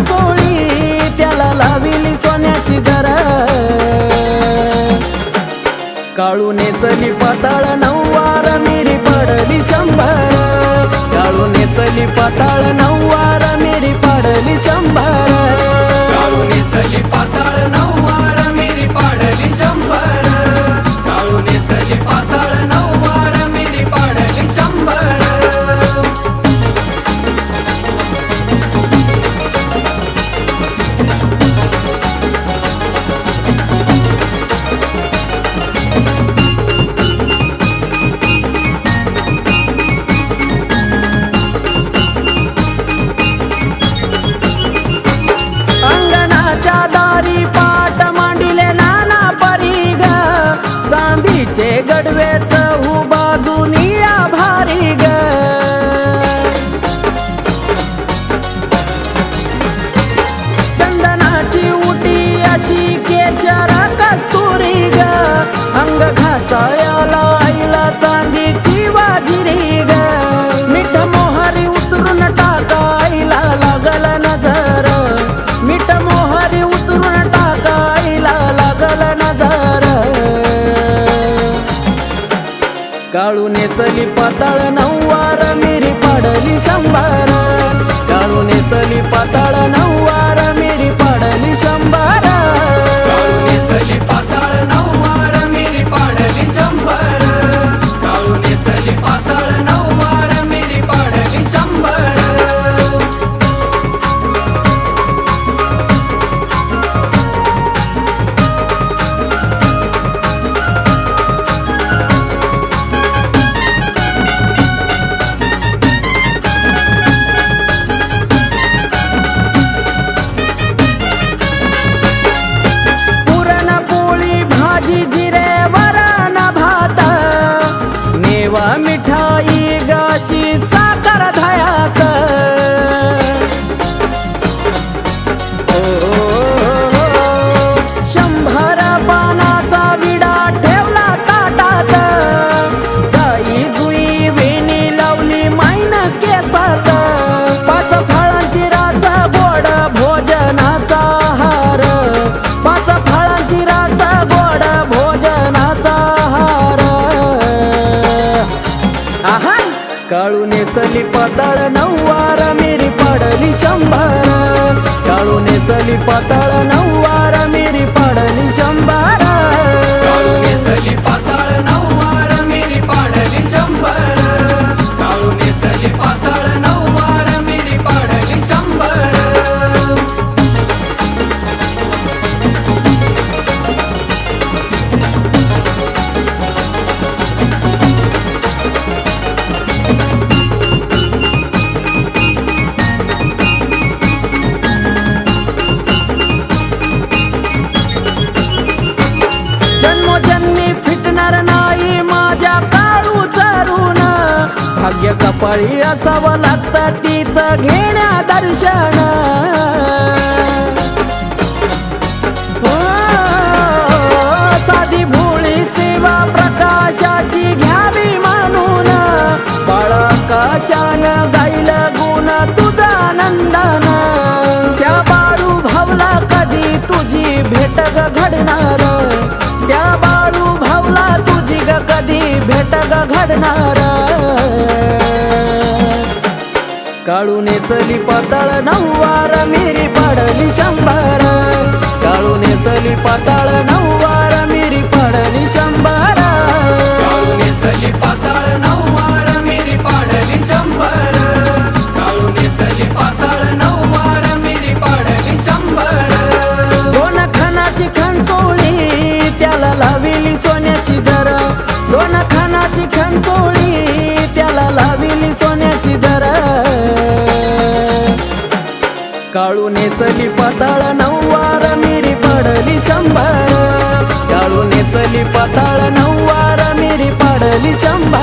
खांचोळी त्याला लाविली सोन्याची जरा काळू नेसली पाताळ नऊवार मिरी पडली 100 काळू नेसली पाताळ नऊवार मिरी पडली 100 काळू नेसली पाताळ नऊवार मिरी पडली 100 काळू नेसली पाताळ नऊवार मिरी पडली 100 अंगणाच्या दारी पाट मांडिले नाना परी ग चांदीचे गडवे चहू बाजूनी भारी ग चंदनाची उटी अशी केशर कस्तुरी ग अंग घासायला आईला चांदीची वाजिरी ग मीठ मोहरी उतरून टाका आईला लागल नजर मीठ मोहरी उतरून टाका आईला लागल नजर काळू नेसली पाताळ नऊवार मिरी पडली 100 काळू नेसली पाताळ नऊवार मिरी पडली 100 काळू नेसली पाताळ नऊवार मिरी पडली 100 काळू नेसली पाताळ नऊवार मिरी पडली 100 पुरणपोळी भाजी जिरे वरण भात मेवा मिठाई गाशी साखर धयात ओ 100 पानाचा विडा ठेवला ताटात जाई जुई वेणी लावली मायन केसात 5 फळांची रास गोड भोजनाचा हार 5 फळांची रास गोड भोजनाचा हार आहा काळू नेसली पाताळ नऊवार मिरी पडली 100 काळू नेसली पाताळ नऊवार मिरी पडली 100 काळू नेसली पाताळ नऊवार मिरी पडली 100 काळू नेसली पाताळ नऊवार मिरी पडली 100 जन्मोजन्मी फिटणार नाही माझ्या काळू चरून भाग्य कपाळी असावं लागतं तिचं घेण्या दर्शन हो, साधी भोळी सेवा प्रकाशाची घ्यावी मानून बाळा काशान गाईल गुण तुझा नंदन त्या बाळू भावला कधी तुझी भेट ग घडणार त्या बाळू भावला तुझी ग कधी भेट ग घडणार काळू नेसली पाताळ नऊवार मिरी पडली 100 काळू नेसली पाताळ नऊवार मिरी पडली 100 काळू नेसली पाताळ नऊवार मिरी पडली 100 काळू नेसली पाताळ नऊवार मिरी पडली 100 दोन खानाची खांचोळी त्याला लाविली सोन्याची जरा 2 खानाची खांचोळी त्याला लाविली सोन्याची जरा काळू नेसली पाताळ नऊवार मिरी पडली 100 काळू नेसली पाताळ नऊवार मिरी पडली 100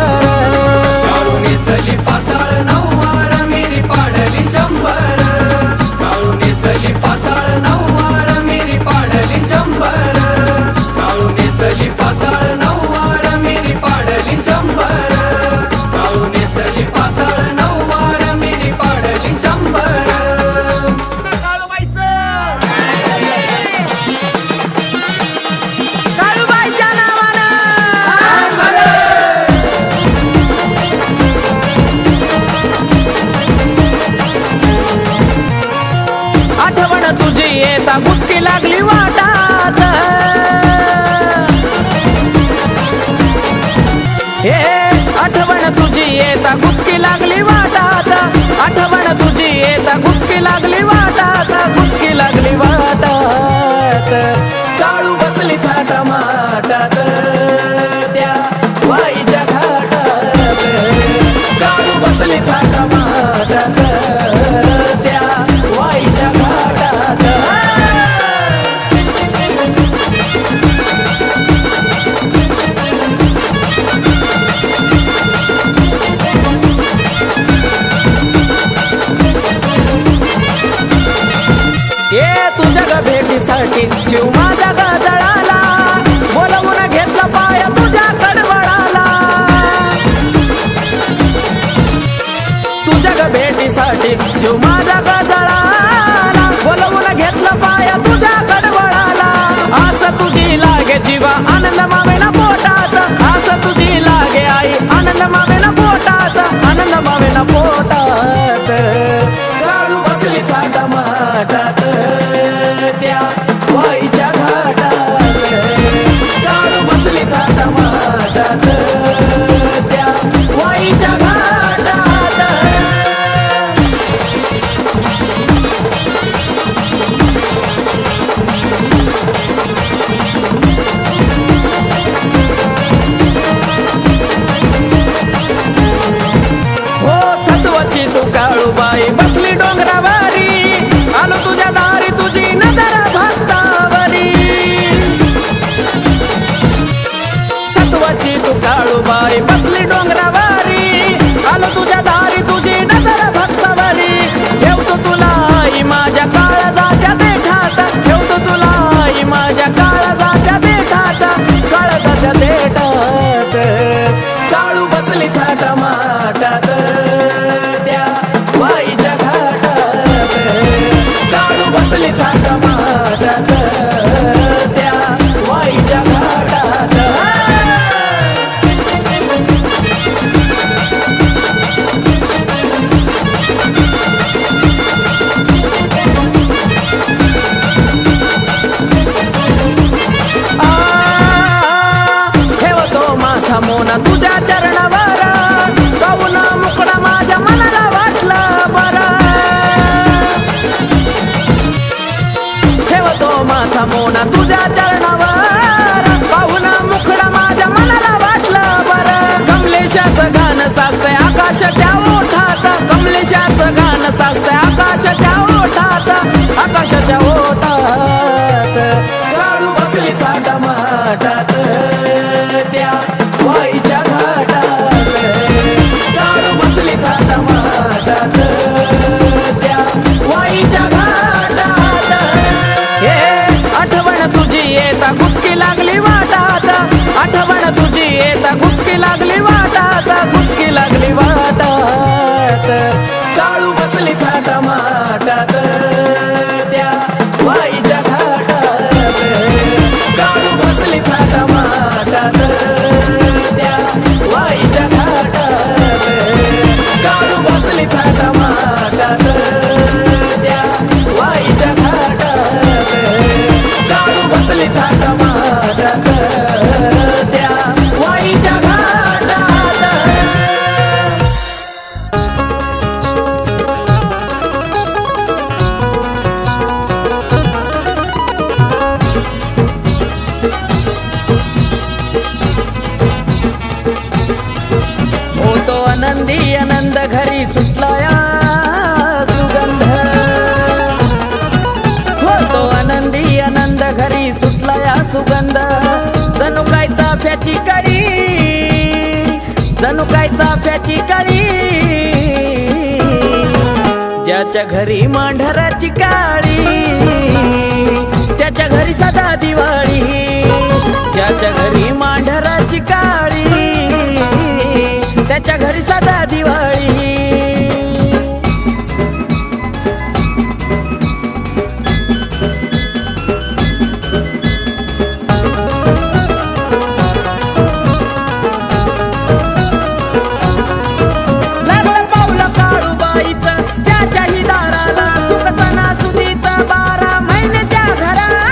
काळू नेसली पाताळ नऊवार मिरी पडली 100 काळू नेसली पाताळ नऊवार मिरी पडली 100 काळू नेसली पाताळ नऊवार मिरी पडली 100 काळू नेसली पाताळ नऊवार मिरी पडली 100 काळू बसली थाटामाटात त्या वाईच्या घाटात काळू बसली थाटामाटात त्या वाईच्या घाटात ये तुझ्या ग भेटीसाठी जीव माझ्या गजळाला बोलवून घेतला पाय तुझ्या कडवळाला तुझ्या ग भेटीसाठी जीव माझ्या गजळाला बोलवून घेतला पाय तुझ्या कडवळाला आस तुझी लागे जीवा आनंद मावेना पोटात आस तुझी लागे आई आनंद मावेना पोटात आनंद मावेना पोटात काळू बसली थाटामाटात त्या वाईच्या घाटात काळू बसली थाटामाटात त्या वाईच्या घाटात हो सत्वाची तू काळूबाई बसली डोंगरावारी आलो तुझ्या दारी तुझी नजर भक्तावरी सत्वाची तू काळूबाई बसली डोंगरावारी आलो तुझ्या दारी तुझी नजर भक्तावरी ठेवतो तुला आई माझ्या काळजाच्या देठात ठेवतो तुला आई माझ्या काळजाच्या देठात काळजाच्या देठात काळू बसली थाटामाटात त्या वाईच्या घाटात काळू बसली थाटामाटात त्या वाईच्या घाटात ठेवतो माथा मोना तुझ्या चरणावर पाहून मुकडा माझ्या मनाला वाटला बरा ठेवतो माथा मोना तुझ्या चरणावर पाहून मुकडा माझ्या मनाला वाटला बरं कमलेशाचं गाणं साचतंय आकाशाच्या ओठात कमलेशाचं गाणं साचतंय आकाशाच्या ओठात आकाशाच्या ओठात काळू बसली थाटामाटात त्या वाईच्या घाटात काळू बसली थाटामाटात त्या वाईच्या घाटात हे आठवण तुझी येता गुचकी लागली वाटात आठवण तुझी येता गुचकी लागली वाटात गुचकी लागली वाटात काळू बसली थाटामाटात त्या वाईच्या घाटात काळू बसली थाटामाटात त्या वाईच्या घाटात काळू बसली थाटामाटात त्या वाईच्या घाटात काळू बसली थाटामाटात त्या वाईच्या घाटात होतो आनंदी आनंद घरी सुटलाया सुगंध होतो आनंदी आनंद घरी सुटलाया सुगंध जणू काय चाफ्याची कळी जणू काय चाफ्याची कळी ज्याच्या घरी मांढराची काळी त्याच्या घरी सदा दिवाळी ज्याच्या घरी मांढराची काळी त्याच्या घरी सदा दिवाळी लागलं पावलं काळूबाईचं ज्याच्याही दाराला सुख सणासुदीचा 12 महिने त्या घराला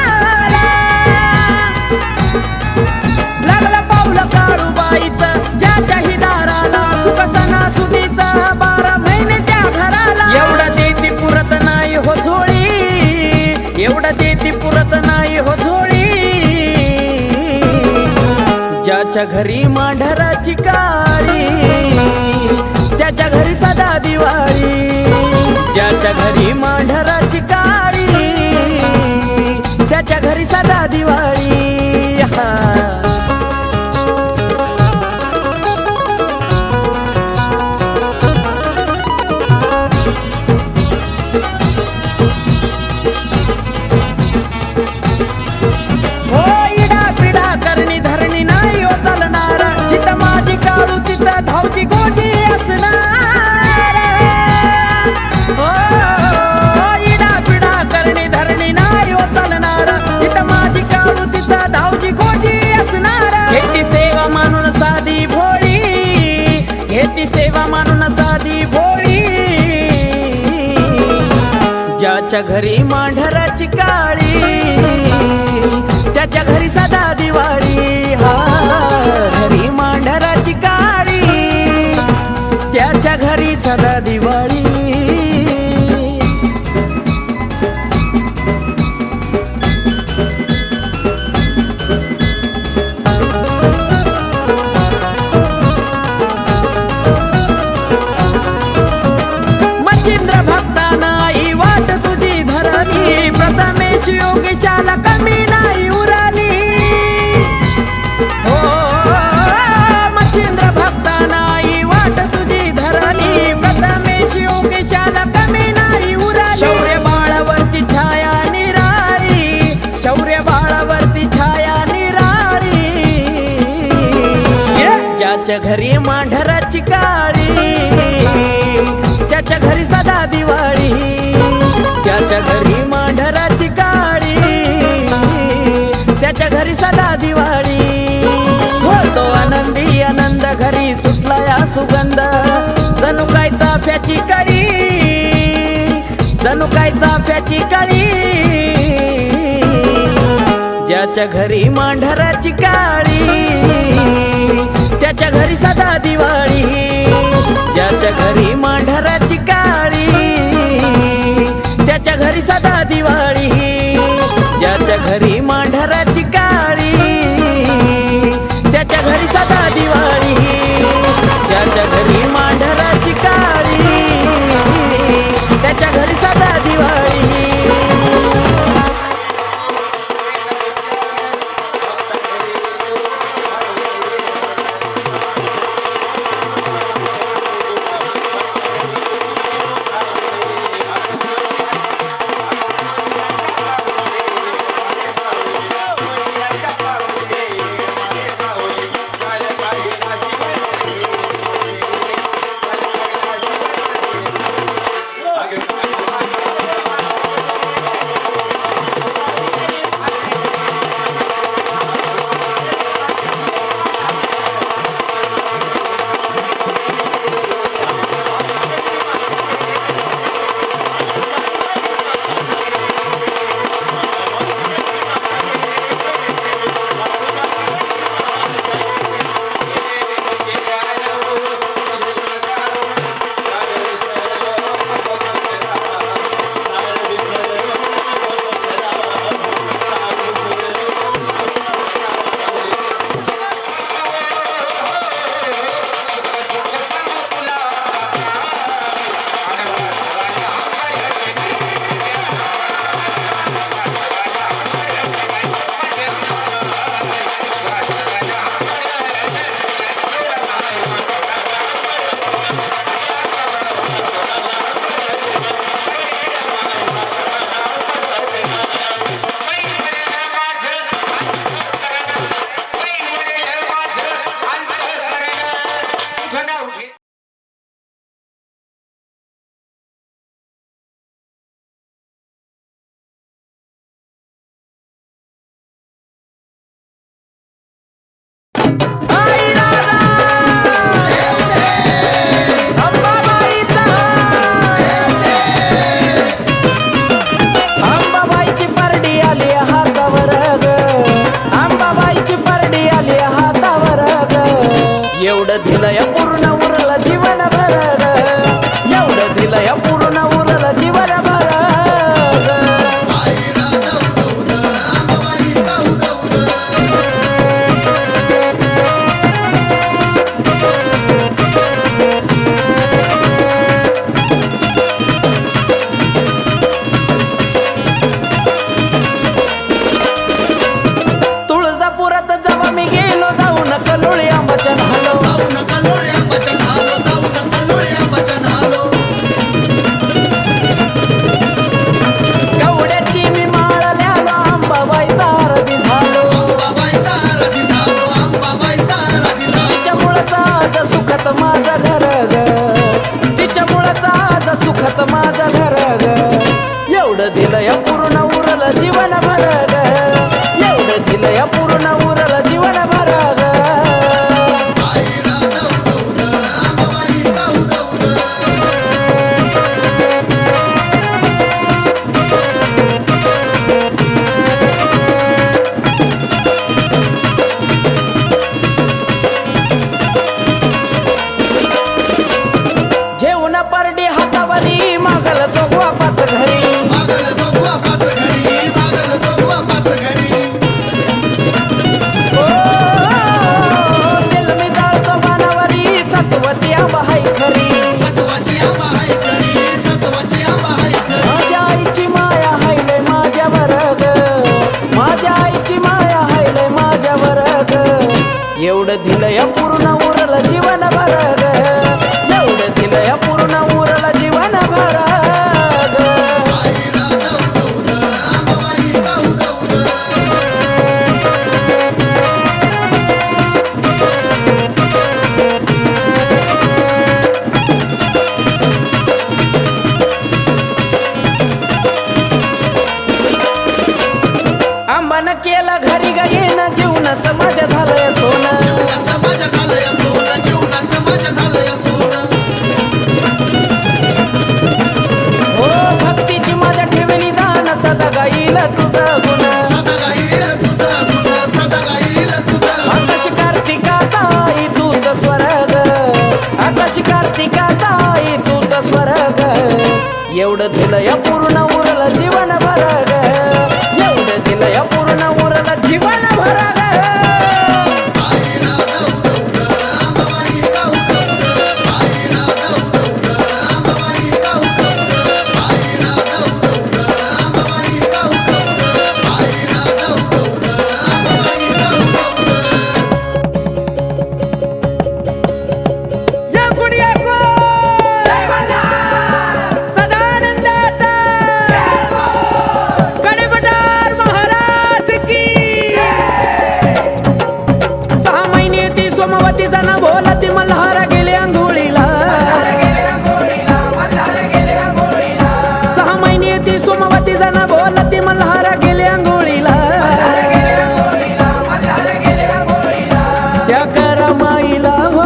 लागलं पावलं काळूबाईचं ज्याच्याही दाराला सुख सणासुदीचा 12 महिने त्या घराला एवढं देती पुरत नाही हो झोळी एवढं देती पुरत नाही हो झोळी ज्याच्या घरी मांढराची काळी त्याच्या घरी सदा दिवाळी. ज्याच्या घरी मांढराची काळी त्याच्या घरी सदा दिवाळी. हा धावची गोटी असणार. हो इडा पिडा करणी धरणी नाही हो चालणार. जिथं माझी काळू तिथं धावची गोटी असणार. घेती सेवा मानून साधी भोळी, घेती सेवा मानून साधी भोळी. ज्याच्या घरी मांढराची काळी त्याच्या घरी सदा दिवाळी. हा घरी मांढराची काळी त्याच्या घरी सदा दिवाळी. मच्छिंद्र भक्ताना आई वाट तुझी धरली. प्रथमेश योगेशाला कमी नाही उराली. हो मच्छिंद्र भक्ताना आई वाट तुझी धरली. प्रथमेश योगेशाला कमी नाही उराली. शौर्य बाळावरती छाया निराळी, शौर्य बाळावरती छाया निराळी. ज्याच्या घरी मांढराची काळी त्याच्या घरी सदा दिवाळी. ज्याच्या घरी मांढराची काळी त्याच्या घरी सदा दिवाळी. होतो आनंदी आनंद घरी सुटला या सुगंध. जणू काय चाफ्याची कळी, जणू काय चाफ्याची कळी. ज्याच्या घरी मांढराची काळी त्याच्या घरी सदा दिवाळी. ज्याच्या घरी मांढराची काळी त्याच्या घरी सदा दिवाळी. ज्याच्या घरी मांढराची काळी त्याच्या घरी सदा दिवाळी. ज्याच्या घरी मांढराची काळी त्याच्या घरी सदा दिवाळी. एवढं दिलंय पूर्ण उरलं जीवन भर, एवढं दिलंय पूर्ण उरलं जीवन भर. या पूर्ण उरल जीवन भराग घेऊन परडी हातावरी मागल चोगवा पाच घरी ओ, तेल मी जाळतो मानावरी सत्वची आंबा हाय खरी माझ्या आईची माया हायले माझ्या वर्ग माझ्या आईची माया हायले माझ्या वर्ग एवढं दिलं या पूर्ण उरलं जीवन भरग एवढं दिलं या पूर्ण उरलं जीवन भरग आंबानं केलं घरी गायीन जीवनाचं माझ्या झालंय सोनं हो भक्तीची माझ्या ठेवणी दान सदा गाईल तुझं गुण आकाश कार्तिका ताई तुझं स्वर्ग आकाश कार्तिका ताई तुझं स्वर्ग एवढं दिलं या पूर्ण उरलं जीवन भरग एवढं दिलं या पूर्ण उरलं जीवन भरग भोलती मल्हार गेले आंघोळीला 6 महिने ती सोमवती जण भोलती मल्हार गेले आंघोळीला त्या करमाईला हो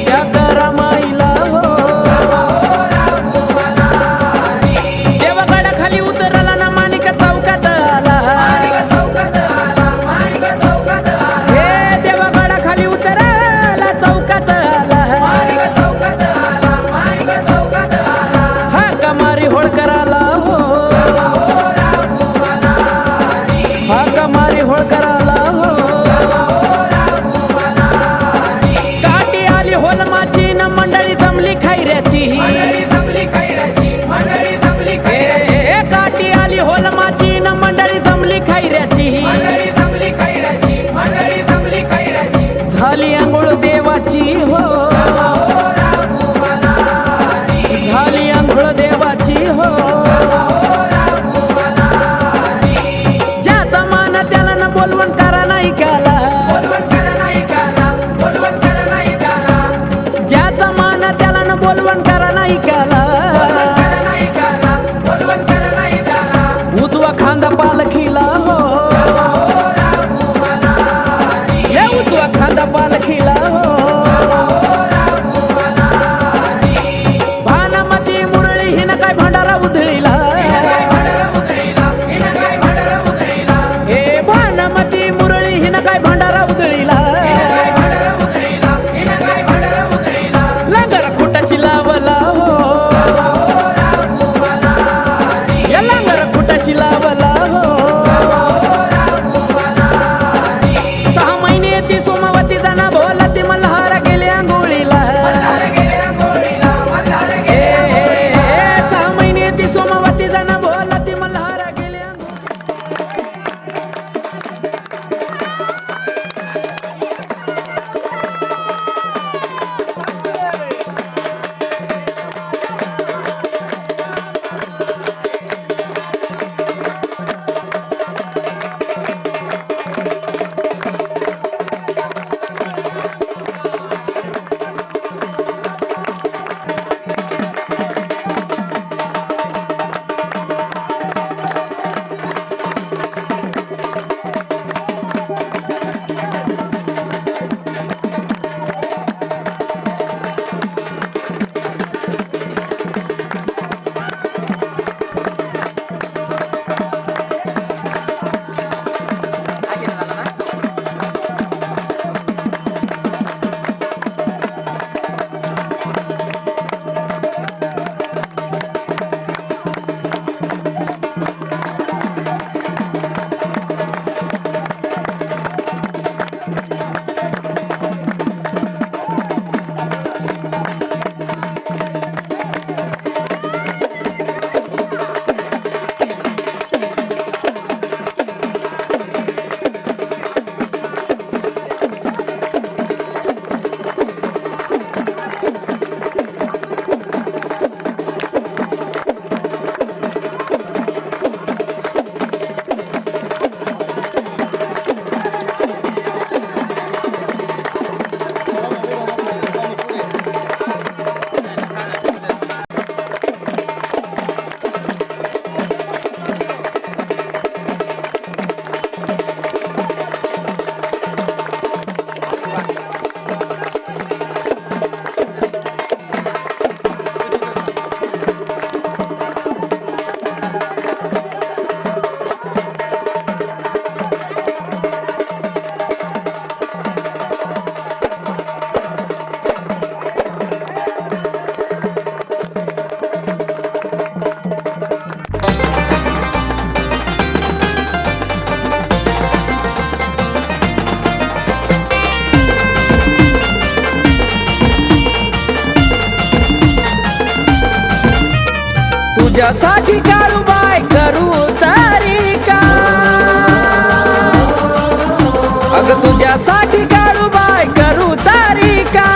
त्या करमाईला हो देवगडा खाली उतरला ना माणिक चौकात आला मारी होळ कराला हो काठी आली होलमाची न मंडळी जमली खैऱ्याची काठी आली होलमाची न मंडळी जमली खैऱ्याची झाली आंघोळ देवाची हो झाली आंघोळ देवाची हो बोलवून तुझ्यासाठी काळूबाई करू तरी काय, अग तुझ्यासाठी काळूबाई करू तरी काय.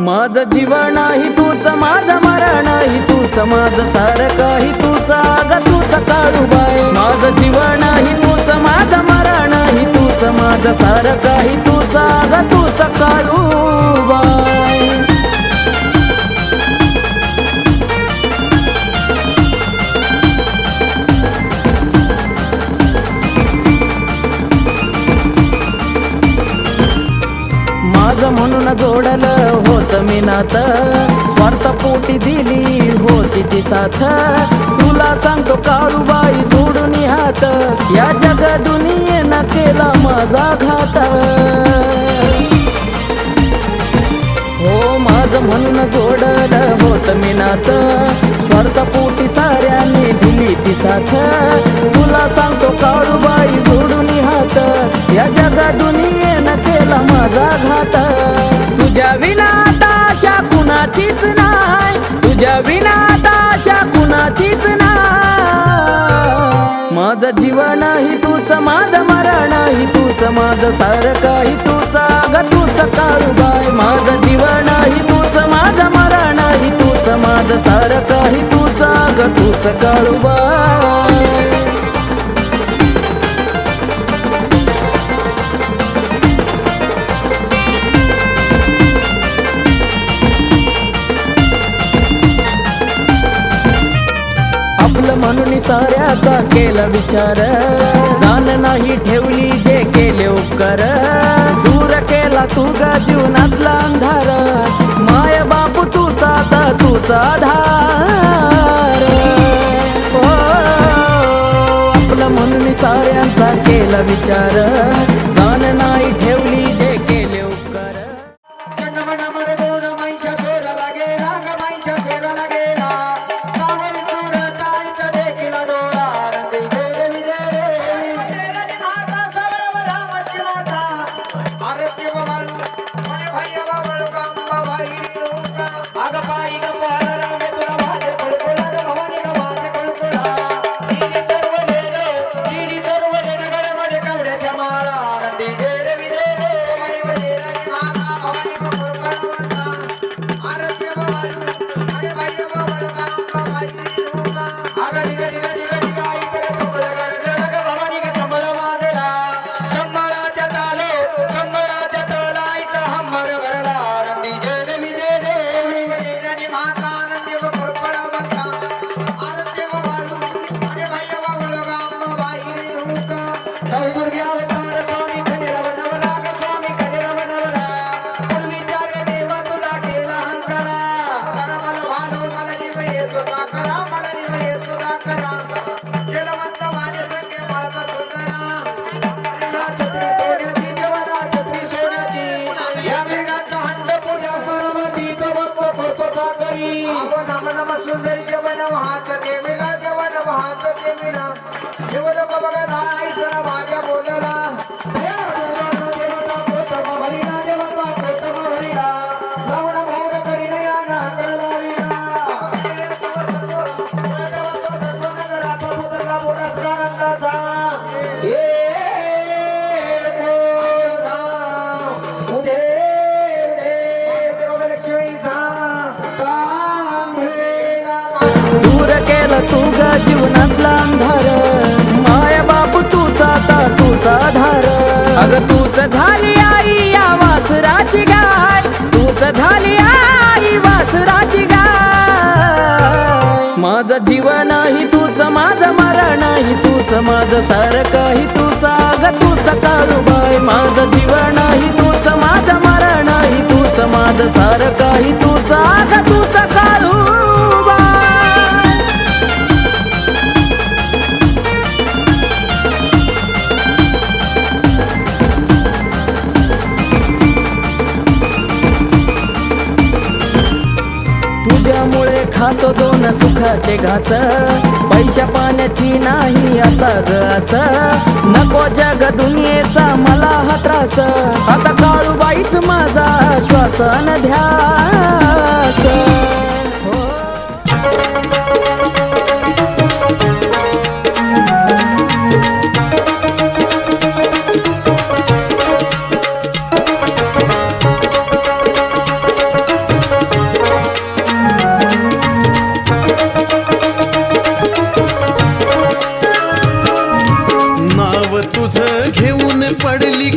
माझं जीवन ही तूच, माझं मरण ही तूच, माझं सारख ही तूच, अग तूच काळूबाई. माझं जीवन ही तूच, माझं मरण ही तूच, माझं सारख ही तूच, अग तूच काळूबाई. माझं म्हणून जोडलं होत मी नात, स्वार्थ पोटी दिली होती ती साथ. तुला सांगतो काळूबाई सोडून हात, या जग दुनियेनं केला माझा घात. हो माझं म्हणून जोडलं होत मी नात, स्वार्थ पोटी साऱ्यांनी दिली ती साथ. तुला सांगतो काळूबाई सोडून हात, या जग दुनियेनं केला माझा घात. तुझ्या विना आता आशा कुणाचीच नाही, तुझ्या विना आता आशा कुणाचीच नाही. माझं जीवन ही तूच, माझं मरण ही तूच, माझं सारख ही तूच, अग तूच काळूबाई. माझं जीवन ही तूच, माझं मरण ही तूच, माझं सारख ही तूच, अग तूच काळूबाई. आपलं म्हणून साऱ्याचा केला विचार, जाण नाही ठेवली जे केले उपकार. दूर केला तू ग जीवनातला अंधार, माय बापू तूचा आता तूचा आधार. ओ, आपलं म्हणून साऱ्यांचा केला विचार, जाण नाही ठेवली जे केले उपकार. जीवनातला अंधार, माया बापू तूचा आता तूचा धार. अग तूच झाली आई या वासराची गाय, तूच झाली आई वासराची गाय. माझं जीवन ही तूच, माझं मरण ही तूच, माझं सारख ही तूच, अग तूच काळूबाई. माझं जीवन ही तूच, माझं मरण ही तूच, माझं सारख ही तूच, अग तूच काळूबाई. तुझ्यामुळे खातो दोन सुखाचे घास, पैशा पाण्याची नाही आता गस. नको जग दुनियेचा मला हा त्रास, आता काळूबाईच माझा श्वास न ध्यास. हो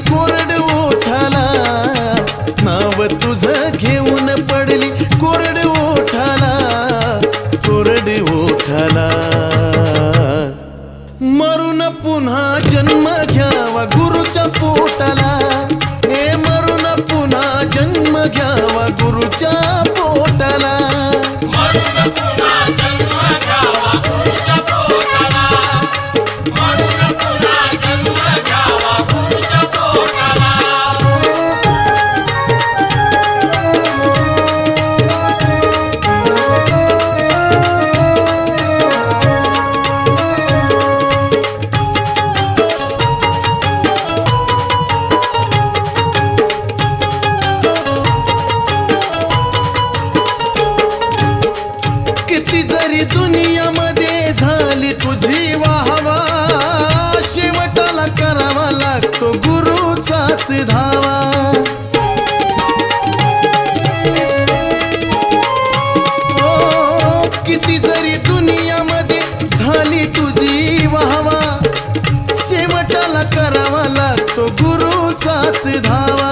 कोरड ओठाला, नाव तुझं घेऊन पडली कोरड ओठाला, कोरड ओठाला. मरून पुन्हा जन्म घ्यावा गुरुच्या पोटाला, हे मरून पुन्हा जन्म घ्यावा गुरुच्या पोटाला. मरून पुन्हा जन्म घ्यावा गुरुच्या पोटाला, मरून पुन्हा जन्म घ्यावा गुरुच्या पोटाला. किती जरी दुनियामध्ये झाली तुझी वाहवा, शेवटाला करावा लागतो गुरुचाच धावा. ओ, किती जरी दुनियामध्ये झाली तुझी वाहवा, शेवटाला करावा लागतो गुरुचाच धावा.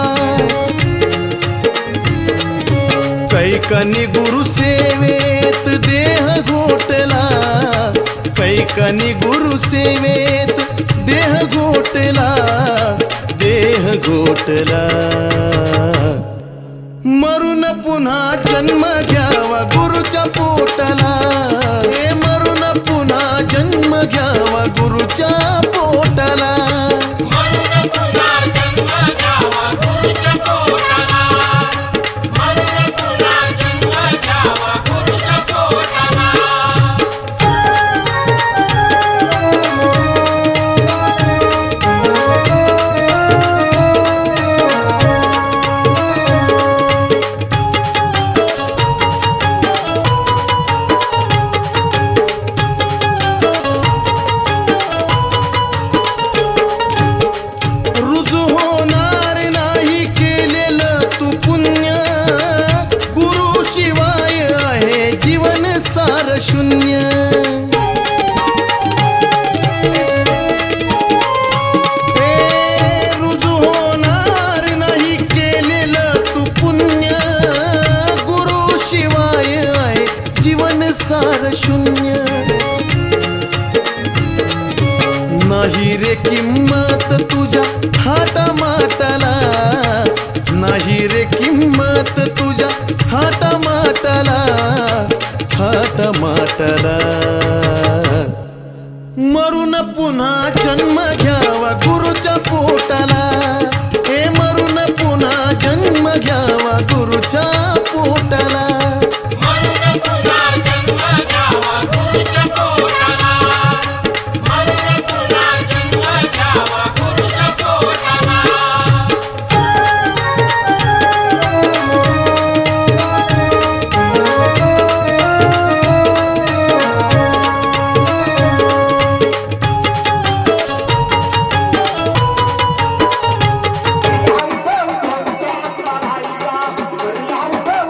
कैकानी गुरु सेवेत देह घोटला, कैकानी गुरु सेवेत देह घोटला, देह घोटला. मरून पुन्हा जन्म घ्यावा गुरुच्या पोटाला, हे मरून पुन्हा जन्म घ्यावा गुरुच्या पोटाला. मरून पुन्हा जन्म घ्यावा गुरुच्या पोटाला, मरून पुन्हा जन्म घ्यावा गुरुच्या पोटाला. रुजू होणार नाही केलेलं तू पुण्य, गुरु शिवाय आहे जीवन सार शून्य. हे रुजू होणार नाही केलेलं तू पुण्य, गुरु शिवाय आहे जीवन सार शून्य. नाही रे किंमत तुझ्या थाटामाटाला, नाही रे किंमत तुझ्या थाटामाटाला, थाटामाटाला. मरून पुन्हा जन्म घ्यावा गुरुच्या पोटाला, हे मरून पुन्हा जन्म घ्यावा गुरुच्या पोटाला. मरून पुन्हा जन्म घ्यावा गुरुच्या पोटाला, मरून पुन्हा जन्म घ्यावा गुरुच्या पोटाला. Hãy subscribe cho kênh Ghiền Mì Gõ để không bỏ lỡ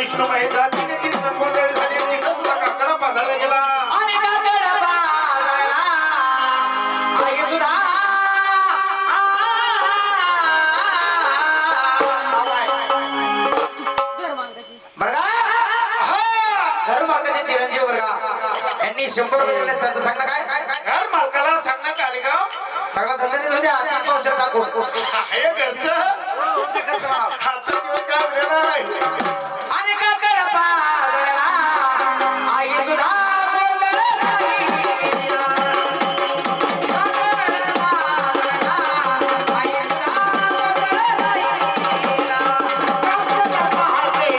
वैष्णव जातीने ती गोंधळ झाली तिथं सुद्धा काकडा पाजायला गेला आणि काकडा पाजायला आई तुझा बरगा घर मालकाचे चिरंजीव बरगा यांनी 100 रुपये दिले संत सांगणं काय घर मालकाला सांगण्यात आले का सगळा धंदा होते हाती पावसात टाकून हे घरचं आजचा दिवस काय उद्या नाही आणि काकडा पाजायला आई तुझा गोंधळ राहिला. काकडा पाजायला आई तुझा गोंधळ राहिला. काकडा पाजायला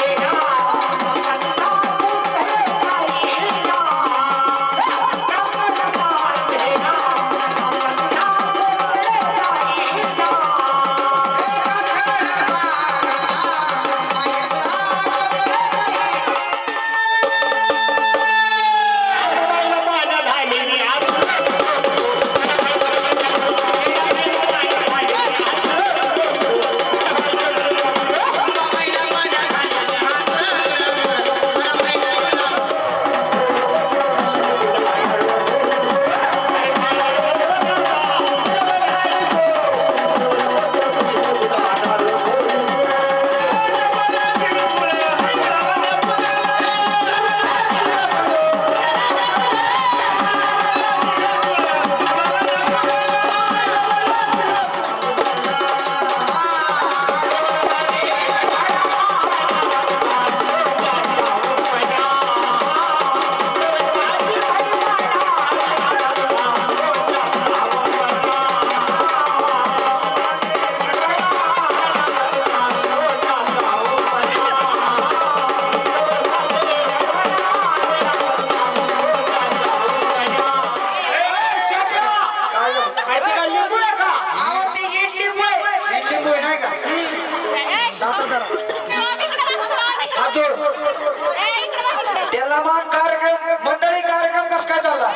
त्याला मग कार्यक्रम मंडळी कार्यक्रम कस काय चालला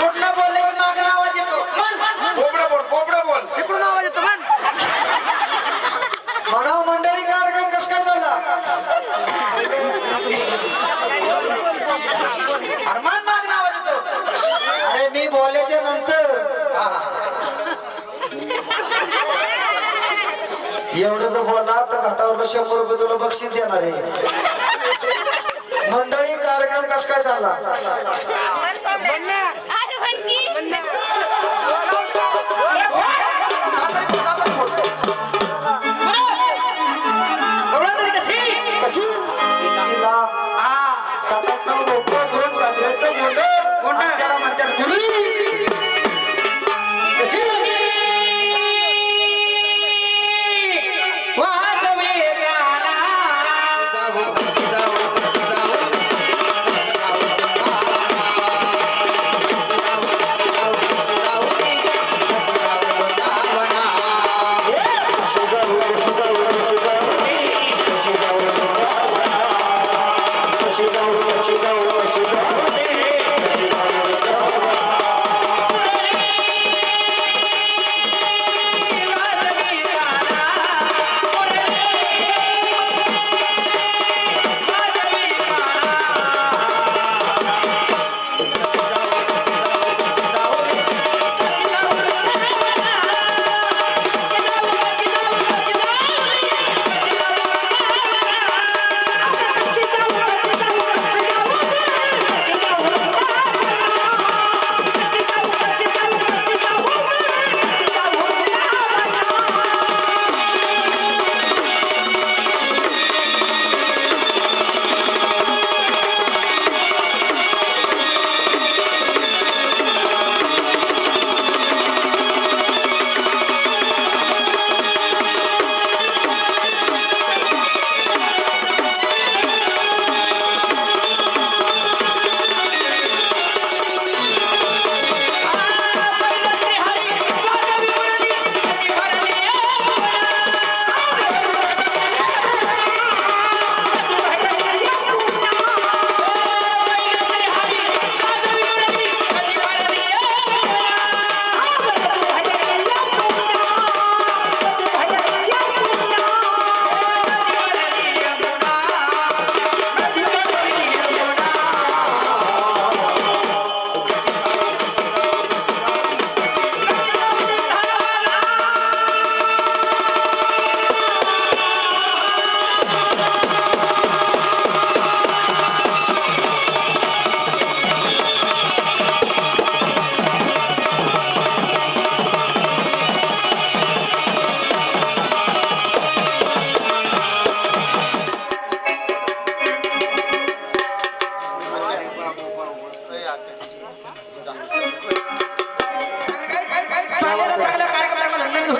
कुठला बोलले की मागं आवाज येतो कोबडं बोल इकडून आवाज येतो म्हण. म्हणाव मंडळी कार्यक्रम कस काय चालला अरमान मागणं आवाज येतो अरे मी बोलल्याच्या नंतर एवढं जर बोलला तर घाटावरला 100 रुपये तुला बक्षीस देणार आहे मंडळी कार्यक्रम कस काय चालला तिला 7-8 लोक 2 गाजऱ्याचं गोंड त्याला म्हणतात मुली कशी वाजवे गाना वाजवे गाना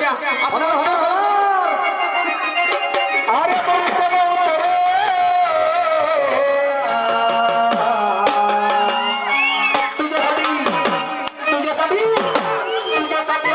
द्या होणार होणार होणार अरे तुझ्यासाठी तुझ्यासाठी तुझ्यासाठी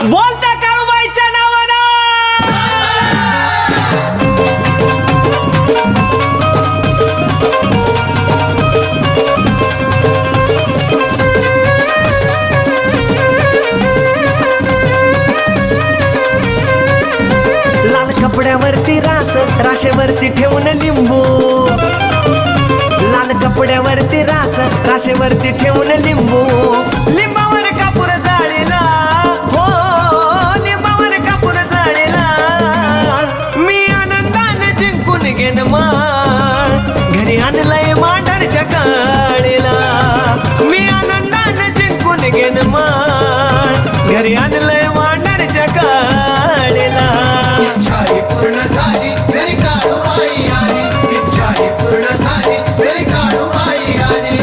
बोलता काळूबाईच्या नावानं. लाल कपड्यावरती रास, राशेवरती ठेवून लिंबू. लाल कपड्यावरती रास, राशेवरती ठेवून लिंबू. लिंबावर कापूर जाळीला, हो लिंबावर कापूर जाळीला. मी आनंदाने जिंकून घेन माळ, घरी आणलंय मांढरच्या काळीला. मी आनंदाने जिंकून घेन माळ, घरी आणलंय मांढरच्या काळीला. इच्छाही पूर्ण झाली घरी काळूबाई आली, इच्छाही पूर्ण झाली घरी काळूबाई आली.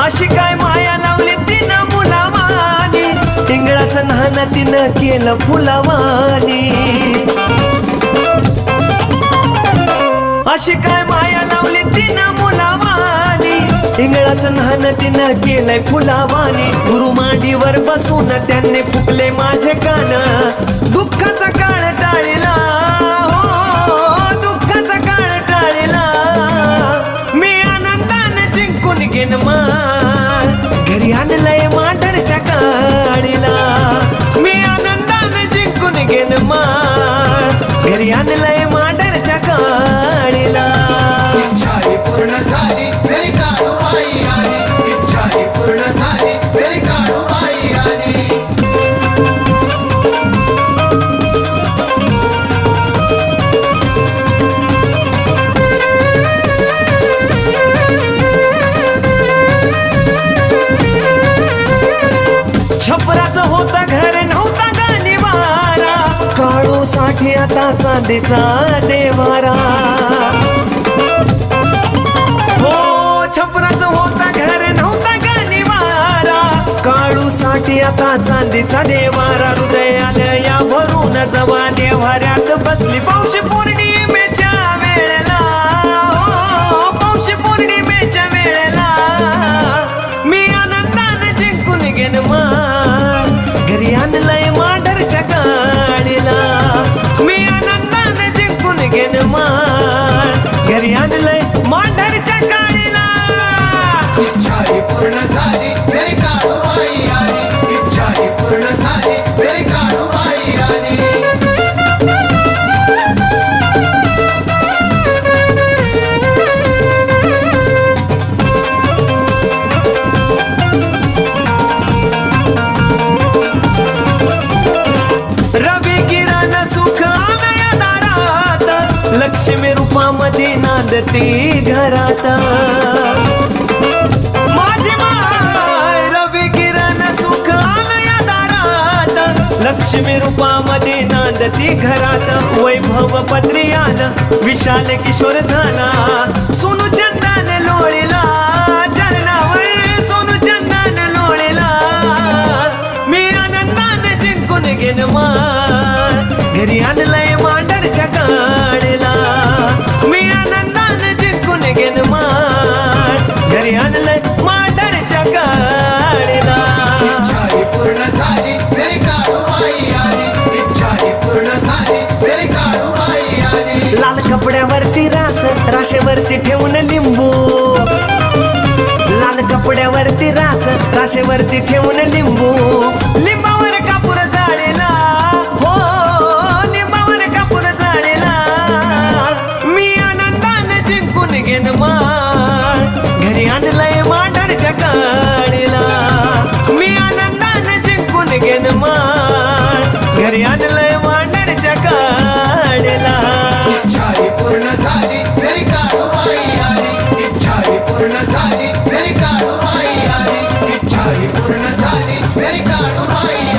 अशी काय माया लावली तिनं मुलावानी, टिंगळाचं नाणं तिनं केलं फुलावानी. अशी काय माया लावली तिनं मुलावानी, इंगळाचं नाणं तिनं केलंय फुलावानी. गुरु मांडीवर बसून त्यांनी फुकले माझे कान, दुःखाचा काळ टाळीला, हो दुःखाचा काळ टाळीला. मी आनंदाने जिंकून घेन माळ, घरी आणलंय मांढरच्या काळीला. मी आनंदाने जिंकून घेन माळ, घरी आणलंय मांढरच्या काळीला. इच्छाही पूर्ण झाली घरी काळूबाई आली, इच्छाही पूर्ण झाली घरी काळूबाई आली. छपराचं होता घर नव्हता गाणीवारा, काळू साठी आता चांदीचा देवारा. हो छपराचं होता घर नव्हता गाणीवारा, काळू साठी आता चांदीचा देवारा. हृदय आलं या भरून जवा देवाऱ्यात बसली पौष पौर्णिमेच्या वेळेला, हो पौष पौर्णिमेच्या वेळेला. मी आनंदाने जिंकून घेन माळ, घरी आणलंय मांढरच्या काळीला. मी आनंदाने जिंकून घेन माळ, घरी आणलंय मांढरच्या काळीला. इच्छाही पूर्ण झाली घरी काळूबाई आली, इच्छाही पूर्ण झाली घरी काळूबाई आली. रवी किरण सुख आणया दारात, लक्ष्मी रूपामध्ये नांदती घरात. माझी माय रवी किरण सुख आणया दारात, लक्ष्मी रूपामध्ये नांदती घरात. वैभव पत्री आलं, विशाल किशोर झाला, सोनू चंदन लोळीला चरणावर, सोनू चंदन लोळीला. मी आनंदाने जिंकून घेन माळ, घरी आणलंय मांढरच्या काळीला. मी आनंदाने जिंकून घेन माळ, घरी आणलंय मांढरच्या काळीला. इच्छाही पूर्ण झाली घरी काळूबाई आली, इच्छाही पूर्ण झाली घरी काळूबाई आली. लाल कपड्यावरती रास, राशेवरती ठेवून लिंबू. लाल कपड्यावरती रास, राशेवरती ठेवून लिंबू. लिंबावर कापूर जाळीला, हो लिंबावर कापूर जाळीला. मी आनंदाने जिंकून घेन माळ, घरी आणलंय मांढरच्या काळीला. मी आनंदाने जिंकून घेन माळ, घरी आणलंय मांढरच्या काळीला. इच्छाही पूर्ण झाली घरी काळूबाई आली, इच्छाही पूर्ण झाली घरी काळूबाई आली, इच्छाही पूर्ण झाली घरी काळूबाई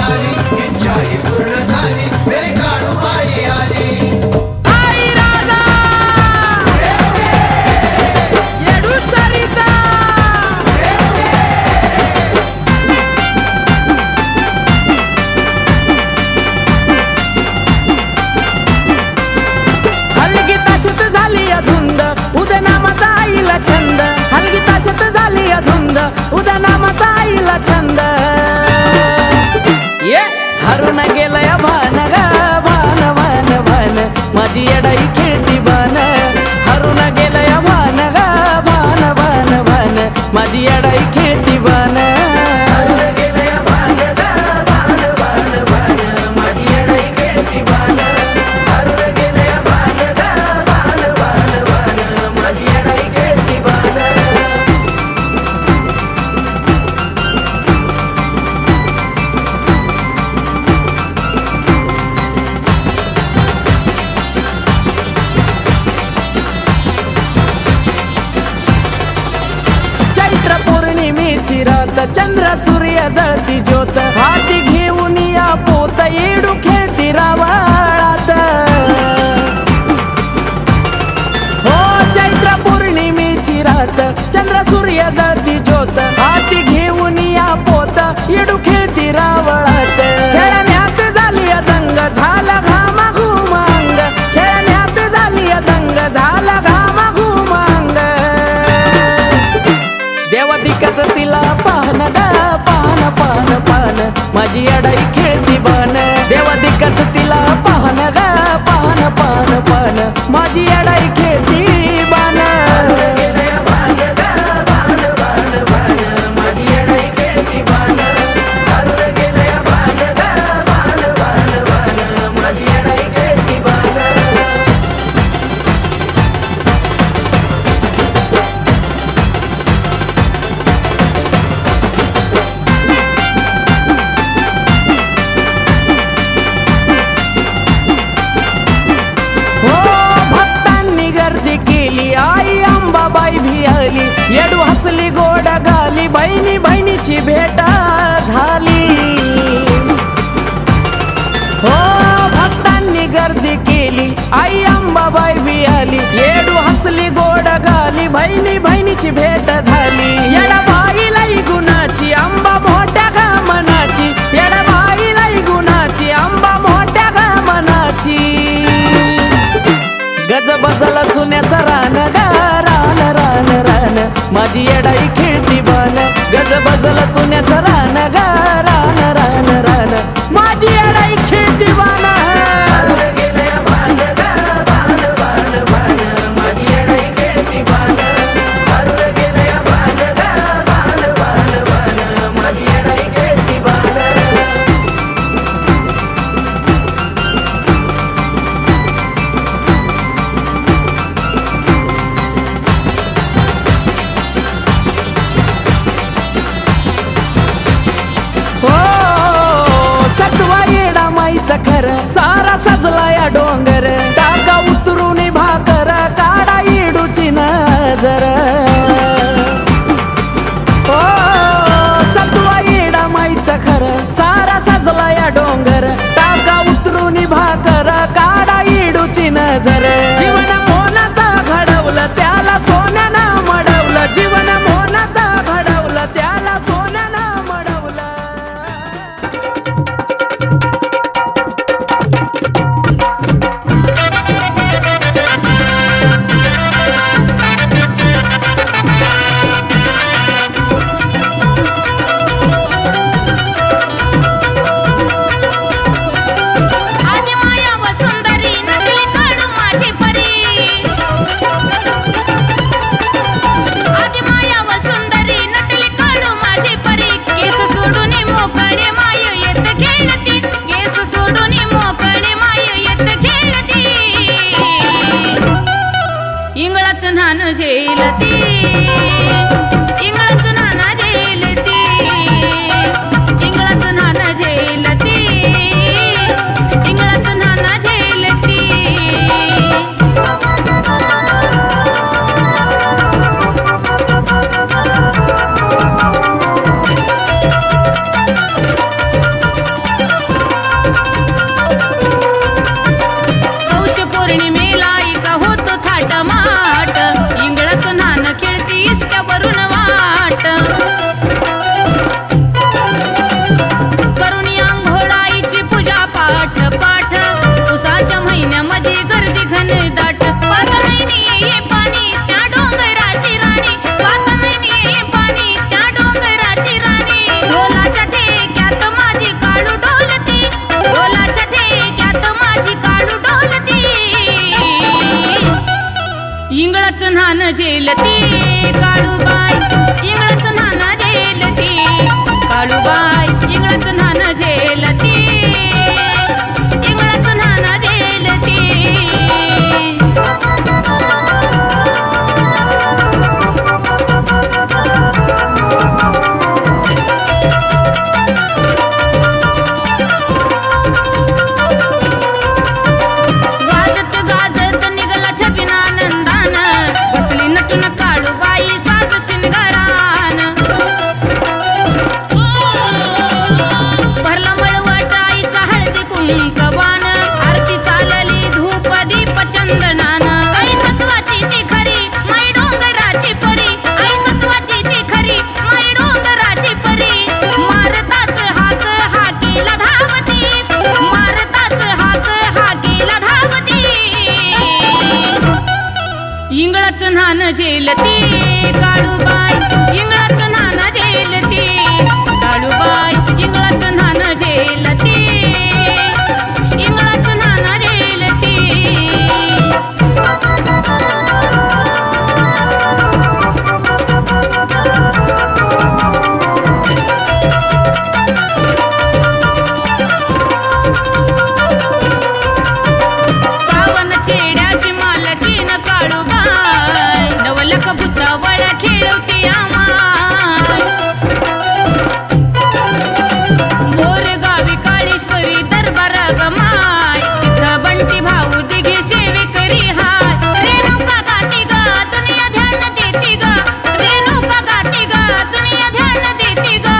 हरून गेलंय भान ग भान भान भान माझी येडाई खेळती बान हरून गेलंय भान ग भान भान भान माझी येडाई खेळती बान चंद्र सूर्य जळती ज्योत हाती घेऊन या पोत येडू खेळती रावळात हो चैत्र पौर्णिमेची रात चंद्र सूर्य जळती ज्योत हाती घेऊन या पोत येडू खेळती रावळात खेळण्यात झाली दंग झाला घामा घुमांग खेळण्यात झाली दंग झाला घामा घुमांग देवादिकाच तिला पाहन ग पाहन पाहन पाहन माझी अडाई खेळती बान देवादिकाच तिला पाहन ग पाहन पाहन पाहन माझी अडाई खेळती बान येडू हसली गोड गाली बहिणी बहिणीची भेट झाली हो भक्तांनी गर्दी केली आई अंबाबाई भी आली येडू हसली गोड गाली बहिणी बहिणीची भेट झाली येडा बाईलाई गुणाची अंबा मोठ्या मनाची येडा बाईलाई गुणाची अंबा मोठ्या मनाची गज बजला चुन्याचा रान ग रान रान रान माझी येडाई खेळती बान गज बजला चुन्याचा रान ग रान रान रान माझी येडाई खेळती बान खर सारा सजला या डोंगर टाका उतरून भाकर काढा येडूची नजर ओ सत्वा येडा माईचा खर सारा सजला या डोंगर टाका उतरून भाकर काढा येडूची नजर जीवन मोनाचा घडवलं त्याला सोन्यानं मडवलं जीवन मोनाचा घडवलं त्याला सोन्यानं मडवलं झेलती इंगळच नाना झेलती इंगळच नाना झेलती इंगळच नाना झेलती पौष पौर्णिमेला इका होतो थाटमाट इंगळच नाना खेळती इसक्यावरून झेलती काळूबाई इंगळच नाना झेलती काळूबाई इंगळच नाना झेलती इंगळच नाना झेलती गाजत गाजत निघाला छबिना नंदान बसली नटून काळूबाई साज शिंगारान भरला मळवट आईचा हळदी कुंकवान आरती चालली धूप दीप चंदनान आई सत्वाची ती खरी माई डोंगराची परी आई सत्वाची ती खरी माई डोंगराची परी मारताच हाक हाकेला धावती मारताच हाक हाकेला धावती इंगळच नान झेलती काळूबाई इंगळच नान झेलती काळूबाई इंगळच नान झेलती इंगळच नान झेलती पावन चेड्याची मालकीन काळूबाई नवलक भुसावळ खेळवती आमाय मोरगावी काळेश्वरी दरबार गमाय तिथं बंटी भाऊ दिघे सेवे करी हाय रेणुका गाती ग दुनिया ध्यान देती ग रेणुका गाती ग दुनिया ध्यान देती ग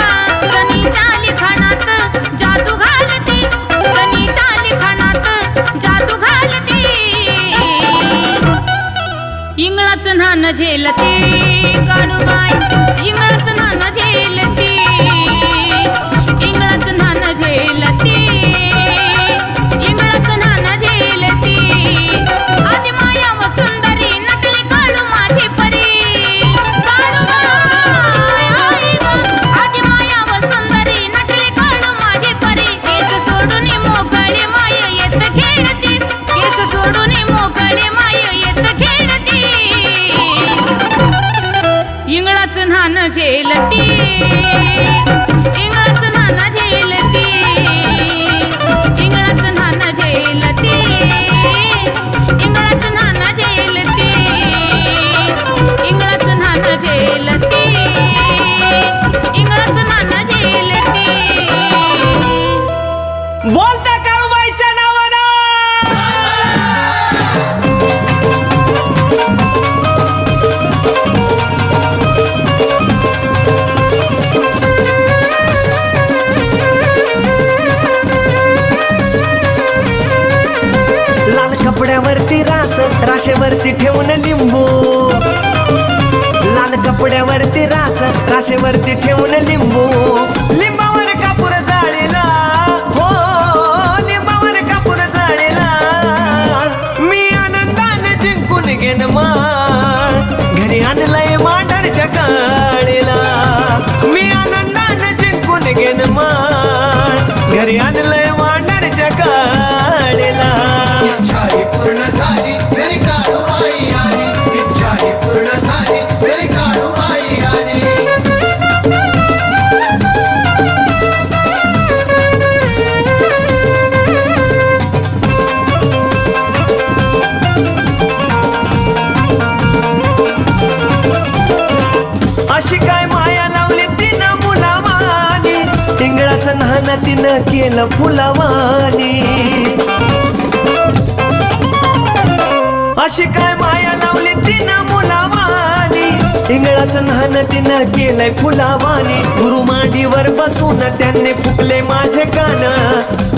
सनीच्या लिखाणात जादू घालती सनीच्या लिखाणात जादू घालती इंगळच नान झेलती काळूबाई इंगळच नान झेलती इंगळच नान झेलती इंगळच नान झेलती आदि माया व सुंदरी नटली काळू माझी परी काळूबाई आई ग आदि माया व सुंदरी नटली काळू माझी परी केस सोडून मोकळे माय येत खेळती केस सोडून मोकळे माय येत खेळती इंगळच नान झेलती इंगळच नान झेलती इंगळच नान झेलती इंगळच नान झेलती इंगळच नान झेलती इंगळच नान झेलती बोलता काळूबाईच्या नावानं लाल कपड्यावरती राशेवरती ठेवून लिंबू लाल कपड्यावरती राशेवरती ठेवून लिंबू लिंबावर कापूर जाळीला हो लिंबावर कापूर जाळीला मी आनंदाने जिंकून घेन माळ घरी आणलंय मांढरच्या काळीला मी आनंदाने जिंकून घेन माळ घरी आणलंय मांढरच्या काळीला इच्छाही पूर्ण झाली मेरी काळूबाई आली इच्छाही पूर्ण झाली मेरी काळूबाई आली अशी काय माया लावली तिनं मुलावानी इंगळाचं नाना तिनं केलं फुलावानी अशी काय माया लावली तिनं मुलावानी इंगळाचं नाना तिनं केलंय फुलावानी गुरु मांडीवर बसून त्यांनी फुकले माझे कान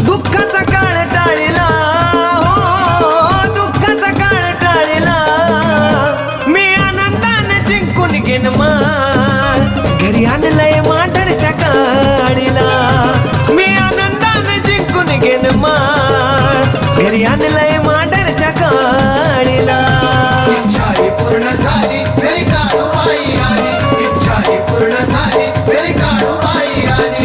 दुःखाचा काळ टाळीला हो दुःखाचा काळ टाळीला मी आनंदाने जिंकून घेन माळ घरी आणलंय मांढरच्या काळीला मी आनंदाने जिंकून घेन माळ घरी आणलंय मांढरच्या काळीला इच्छाही पूर्ण झाली मेरी काळूबाई आली इच्छाही पूर्ण झाली मेरी काळूबाई आली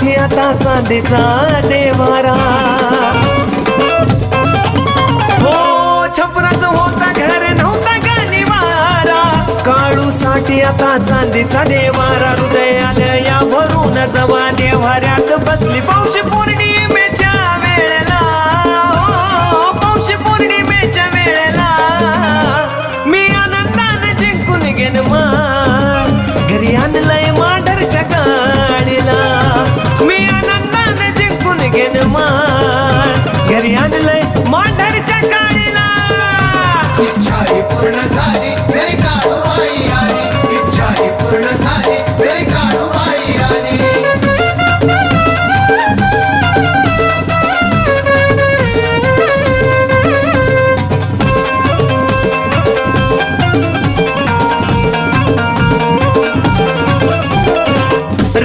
साठी आता चांदीचा देवारा. हो छपराच होता घर नव्हता गाणीवारा. काळू साठी आता चांदीचा देवारा. हृदयाला या भरून जवा देवाऱ्यात बसली पौष पौर्णिमेच्या वेळेला. हो पौष पौर्णिमेच्या वेळेला मी आनंदाने जिंकून घेन मान. घरी आणलंय मांढरच्या काळीला. मी आनंदाने जिंकून घेन मान. घरी आणलंय मांढरच्या काळीला. इच्छाही पूर्ण झाली मेरी काळूबाई आली. इच्छाही पूर्ण झाली मेरी काळूबाई आली.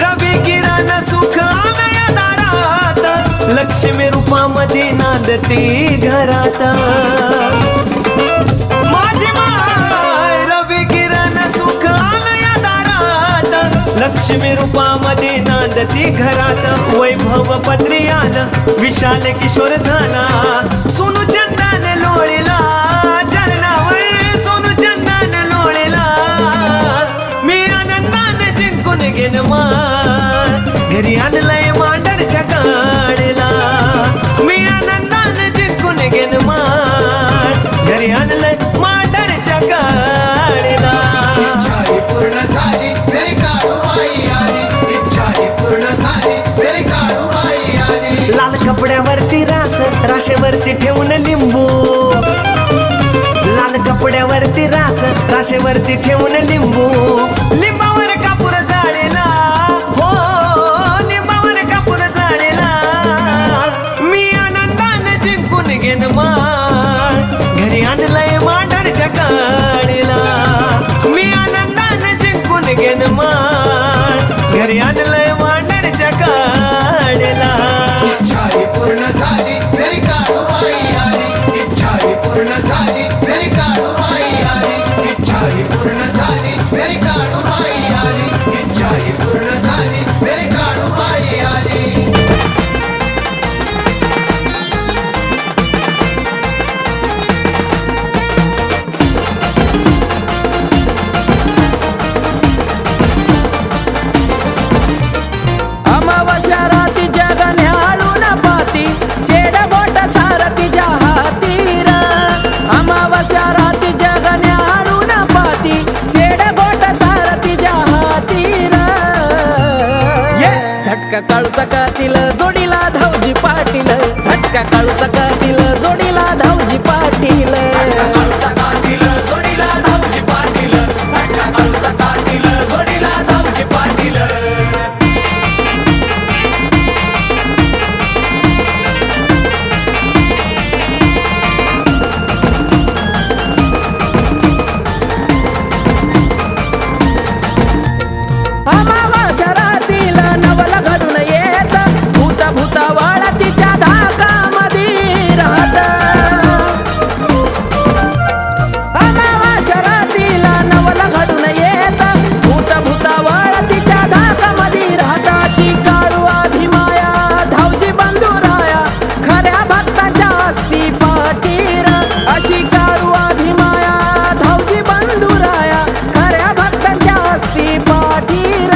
रवी किरण सुख आणया दारात. लक्ष्मी रूपामध्ये नांदती घरात. माझी माय रवी किरण सुख आणया दारात. लक्ष्मी रूपामध्ये नांदती घरात. वैभव पत्री आलं विशाल किशोर झाला. सोनू चंदन लोळीला चरणावर. सोनू चंदन लोळीला मी आनंदाने जिंकून घेन मान. घरी आणलंय मांढरच्या काळीला. मी आनंदाने जिंकून घेन मान. घरी आणलंय मांढरच्या काळीला. इच्छाही पूर्ण झाली मेरी काळूबाई आली. इच्छाही पूर्ण झाली मेरी काळूबाई आली. लाल कपड्यावरती रास राशेवरती ठेवून लिंबू. लाल कपड्यावरती रास राशेवरती ठेवून लिंबू. लिंबावर कापूर जाळीला. हो लिंबावर कापूर जाळीला. मी आनंदाने जिंकून घेन मान. घरी आणलंय मांढरच्या काळीला. मी आनंदाने जिंकून घेन मान. घरी आणलंय मांढरच्या काळीला. इच्छाही पूर्ण झाली मेरी काळूबाई आली. इच्छाही पूर्ण झाली मेरी काळूबाई आली. इच्छाही पूर्ण झाली मेरी काळूबाई आली. इच्छाही पूर्ण झाली मेरी काळूबाई आली. अमावस्या रातीच्या गण्या पाती. चेड बोट सार तिच्या हातीर. अमावस्या रातीच्या गण्या पाती. चेड बोट सार तिच्या हातीर. ये झटका काळूचा कातील जोडीला धावजी पाटील. झटका काळूचा कातील जोडीला धावजी पाटील. काळूचा कातील जोडीला धावजी पाटील. झटका काळूचा कातील जोडीला धावजी पाटील. अमावस्या रातील नवल घडून येत. भूत भूतावळ तिच्या धाकामध्ये राहत. अमावस्या रातील नवल घडून येत. भूत भूतावळ तिच्या धाकामध्ये राहत. अशी काळू अभिमाया धावजी बंधुराया. खऱ्या भक्ताच्या असती पाटीर. अशी काळू अभिमाया धावजी बंधुराया. खऱ्या भक्ताच्या असती पाटीर.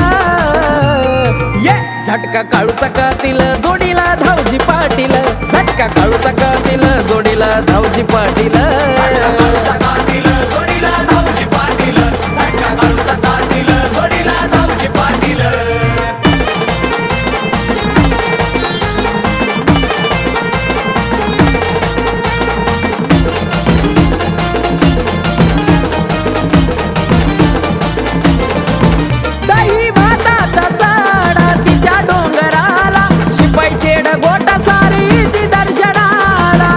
ये झटका काळूचा कातील जोडीला धावजी पाटील. झटका काळूचा कातील जोडीला धावजी पाटील. काळूचा कातील जोडीला धावजी पाटील. झटका काळूचा कातील जोडीला धावजी पाटील. दही भाताचा साडा तिच्या डोंगराला. शिपाई चेड गोटा सारी ती दर्शनाला.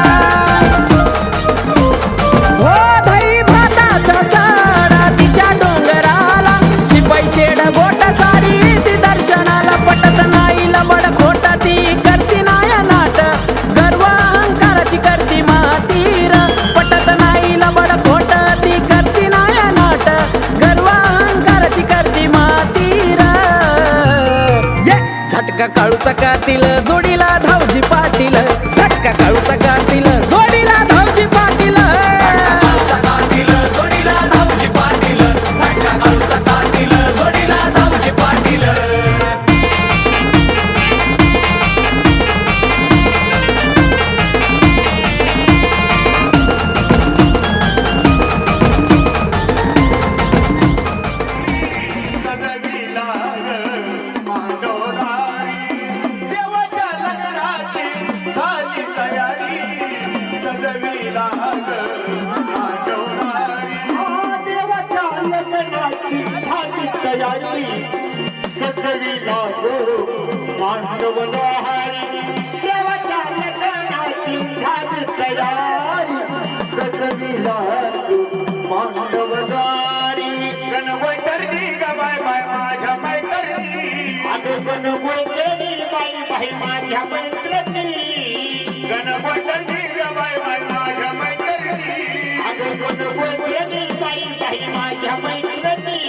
झटका काळूचा कातील जोडीला धावजी पाटील झटका काळूचा कातील जोडीला धावजी पाटील काळूचा कातील जोडीला धावजी पाटील झटका काळूचा कातील जोडीला धावजी पाटील सजविला मांडोदारी देवाच्या लग्नाची झाली तयारी सजविला मांडोदारी देवाच्या लग्नाची झाली तयारी सजविला मांडवदारी देवाच्या लग्नाची झाली तयारी सजविला मांडवदारी गणवैतरणी ग बाय बाय माझ्या मैतरणी अगं गणवैतरणी बाई बाई माझ्या मैत्रिणी गणवैतरणी ग बाय बाय माझ्या मैतरणी अगं गणवैतरणी बाई बाई माझ्या मैत्रिणी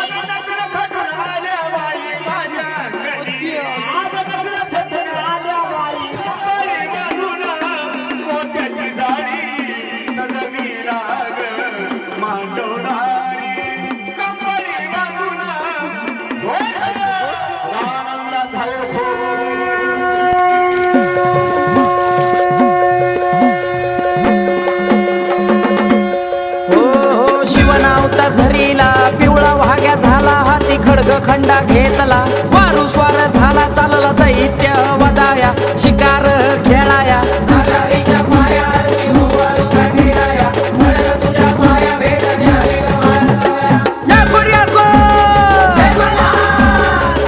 अगं नकर खटून आल्या बाई माझ्या अंगणी अगं नगर फटून आल्या बाई कंबळी बांधून मोत्याची जाळी सजविला ग मांडवणारी कंबळी बांधून आनंद झालो हो हो शिवनावतार धरीला पिवळा वाघ्या झाला हाती खडग खंडा घेतला वारू स्वार झाला चालला दैत्य वदाया शिकार खेळाया नागारीच्या माया ती होवाळू काढिराया, म्हणलं तुझ्या माया भेट द्यावी ग माणसाया. या कोरी या को!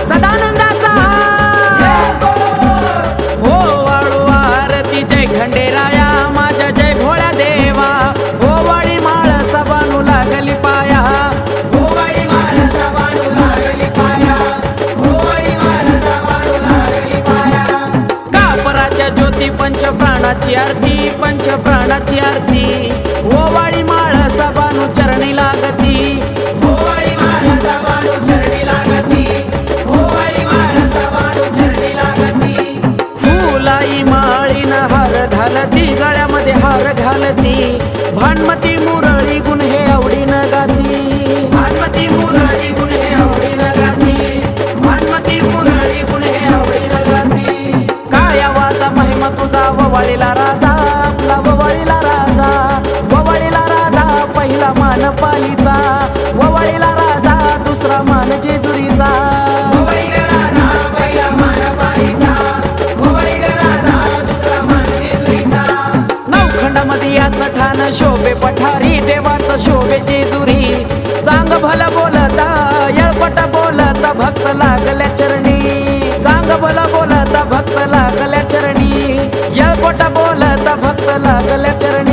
सदानंदाचा हो वाळू आरती जय खंडेराया माझ्या जय भोळ्या देवा हो वाडी माळ सबानू लागली पाया हो वाडी माळ सबानू लागली पाया हो वाडी माळ सबानू लागली पाया कापराच्या ज्योती पंच प्राणाची आरती पंच प्राणाची आरती हो वाडी माळ सबानू चरणी लागती हो वाडी माळ सबानू चरणी लागती हो वाडी माळ सबानू चरणी लागती फुलाई माळीन हार घालती गळ्यामध्ये हार घालती भानमती मुरळी गुण हे आवडीनं गाती भानमती मुरळी गुण हे आवडीनं गाती भानमती मुरळी गुण हे आवडीनं गाती काय आवाजा महिमा तुझा ववाळीला राजा आपला ववाळीला राजा ववाळीला राजा पहिला मान पालीचा ववाळीला राजा दुसरा मान जेजुरीचा ववाळीला राजा पहिला मान पालीचा ववाळीला राजा दुसरा मान जेजुरीचा नवखंडामध्ये याचं ठाण शोभे पठारी देवाचं शोभे जेजुरी चांग भलं बोलता येळपट बोलता भक्त लागल्या चरणी चांग भलं बोलता भक्त लागल्या चरणी येळपट बोलता भक्त लागल्या चरणी